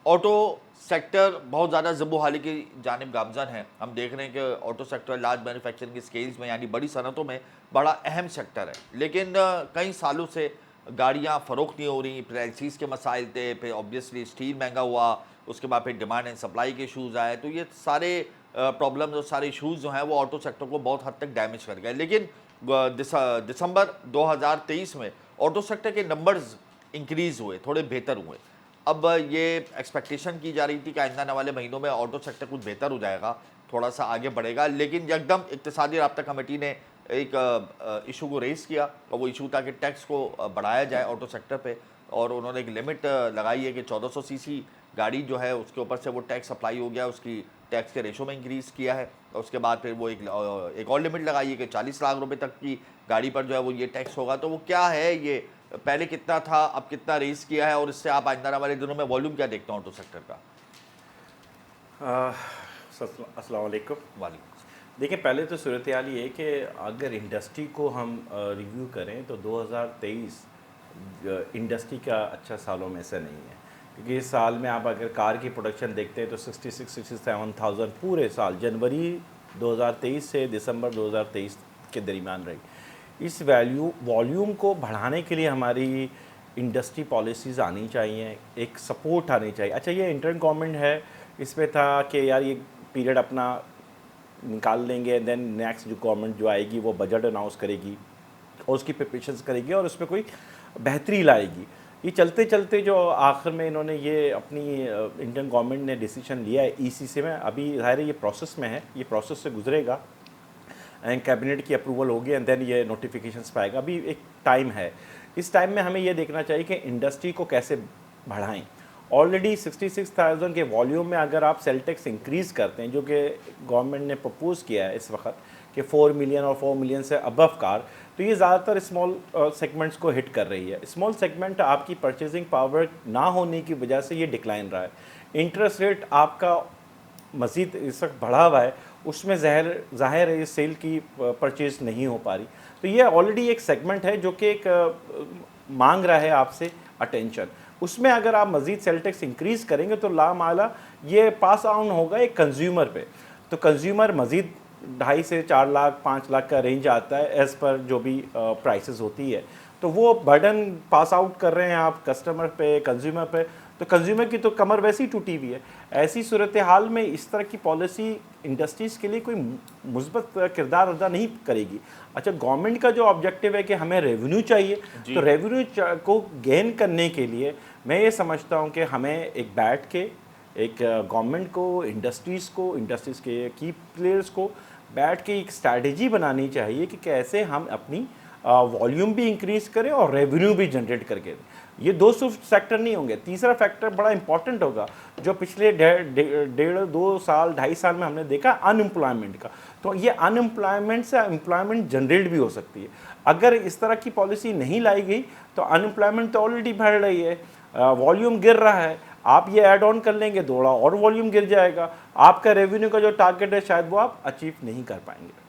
Auto sector बहुत ज़्यादा ज़ब्बो-हाली की जानिब गामज़न है। हम देख रहे हैं कि auto sector large manufacturing scales में यानी बड़ी सनतों में बड़ा अहम सेक्टर है। लेकिन कई सालों से गाड़ियाँ फ़रोख्त नहीं हो रही, प्राइसेस के मसाइल थे, फिर ऑब्वियसली स्टील महँगा हुआ, उसके बाद फिर डिमांड एंड सप्लाई के इश्यूज़ आए। तो ये सारे प्रॉब्लम्स और सारे इश्यूज़ जो हैं वो ऑटो सेक्टर को बहुत हद तक डैमेज कर गए। लेकिन दिसंबर 2023 में ऑटो सेक्टर के नंबर्स इंक्रीज़ हुए, थोड़े बेहतर हुए। अब ये एक्सपेक्टेशन की जा रही थी कि आइंदा आने वाले महीनों में ऑटो सेक्टर कुछ बेहतर हो जाएगा, थोड़ा-सा आगे बढ़ेगा, लेकिन यकदम इक़्तिसादी राब्ता कमेटी ने एक इशू को रेज़ किया और वो इशू था कि टैक्स को बढ़ाया जाए ऑटो सेक्टर पे और उन्होंने एक लिमिट लगाई है कि 1400 सीसी गाड़ी जो है उसके ऊपर से वो टैक्स अप्लाई हो गया, उसकी टैक्स के रेशो में इंक्रीज़ किया है और उसके बाद फिर वो एक और लिमिट लगाई है कि 40 लाख रुपए तक की गाड़ी पर जो है वो ये टैक्स होगा। तो वो क्या है ये? पहले कितना था, अब कितना रेज़ किया है और इससे आप आइंदा आने वाले दिनों में वॉल्यूम क्या देखते हो ऑटो सेक्टर का? अस्सलाम वालेकुम। वालेकुम। देखिए, पहले तो सूरत हाल ये है कि अगर इंडस्ट्री को हम रिव्यू करें तो 2023 इंडस्ट्री का अच्छा सालों में से नहीं है, क्योंकि इस साल में आप अगर कार की प्रोडक्शन देखते हैं तो 66-67,000 पूरे साल जनवरी 2023 से दिसंबर 2023 के दरमियान रही। इस वॉल्यूम को बढ़ाने के लिए हमारी इंडस्ट्री पॉलिसीज़ आनी चाहिए, एक सपोर्ट आनी चाहिए। अच्छा, ये इंटर्न गवर्नमेंट है, इसमें था कि यार ये पीरियड अपना निकाल लेंगे, देन नेक्स्ट जो गवर्नमेंट जो आएगी वो बजट अनाउंस करेगी और उसकी प्रिपरेशंस करेगी और उसमें कोई बेहतरी लाएगी। ये चलते चलते जो आखिर में इन्होंने ये अपनी इंडियन गवर्नमेंट ने डिसीजन लिया है ईसीसी में, अभी ज़ाहिर है ये प्रोसेस में है, ये प्रोसेस से गुजरेगा एंड कैबिनेट की अप्रूवल होगी एंड देन ये नोटिफिकेशंस पाएगा। अभी एक टाइम है, इस टाइम में हमें ये देखना चाहिए कि इंडस्ट्री को कैसे बढ़ाएं। ऑलरेडी 66,000 के वॉल्यूम में अगर आप सेल टैक्स इंक्रीज़ करते हैं, जो कि गवर्नमेंट ने प्रपोज़ किया है इस वक्त कि 4 मिलियन और 4 मिलियन से अबव कार, तो ये ज़्यादातर स्मॉल सेगमेंट्स को हिट कर रही है। स्मॉल सेगमेंट आपकी परचेजिंग पावर ना होने की वजह से ये डिक्लाइन रहा है। इंटरेस्ट रेट आपका मज़ीद इस वक्त बढ़ा हुआ है, उसमें ज़ाहिर है इस सेल की परचेज नहीं हो पा रही। तो ये ऑलरेडी एक सेगमेंट है जो कि एक मांग रहा है आपसे अटेंशन। उसमें अगर आप मज़ीद सेल टैक्स इंक्रीज़ करेंगे तो लामाला ये पास ऑन होगा एक कंज्यूमर पे। तो कंज्यूमर मज़ीद 2.5 से 4 लाख 5 लाख का रेंज आता है एज़ पर जो भी प्राइसेस होती है, तो वो बर्डन पास आउट कर रहे हैं आप कस्टमर पे, कंज्यूमर पे। तो कंज्यूमर की तो कमर वैसे ही टूटी हुई है। ऐसी सूरत हाल में इस तरह की पॉलिसी इंडस्ट्रीज़ के लिए कोई मुस्बत किरदार अदा नहीं करेगी। अच्छा, गवर्नमेंट का जो ऑब्जेक्टिव है कि हमें रेवेन्यू चाहिए, तो रेवेन्यू को गेन करने के लिए मैं ये समझता हूँ कि हमें एक बैठ के एक गवर्नमेंट को, इंडस्ट्रीज़ के की प्लेयर्स को बैठ के एक स्ट्रैटेजी बनानी चाहिए कि कैसे हम अपनी वॉल्यूम भी इंक्रीज़ करें और रेवेन्यू भी जनरेट करके दें। ये दो सिर्फ सेक्टर नहीं होंगे, तीसरा फैक्टर बड़ा इंपॉर्टेंट होगा जो पिछले 2.5 साल में हमने देखा, अनएम्प्लॉयमेंट का। तो ये अनएम्प्लॉयमेंट से एम्प्लॉयमेंट जनरेट भी हो सकती है। अगर इस तरह की पॉलिसी नहीं लाई गई तो अनएम्प्लॉयमेंट तो ऑलरेडी बढ़ रही है, वॉल्यूम गिर रहा है, आप ये ऐड ऑन कर लेंगे, थोड़ा और वॉल्यूम गिर जाएगा, आपका रेवेन्यू का जो टारगेट है शायद वो आप अचीव नहीं कर पाएंगे।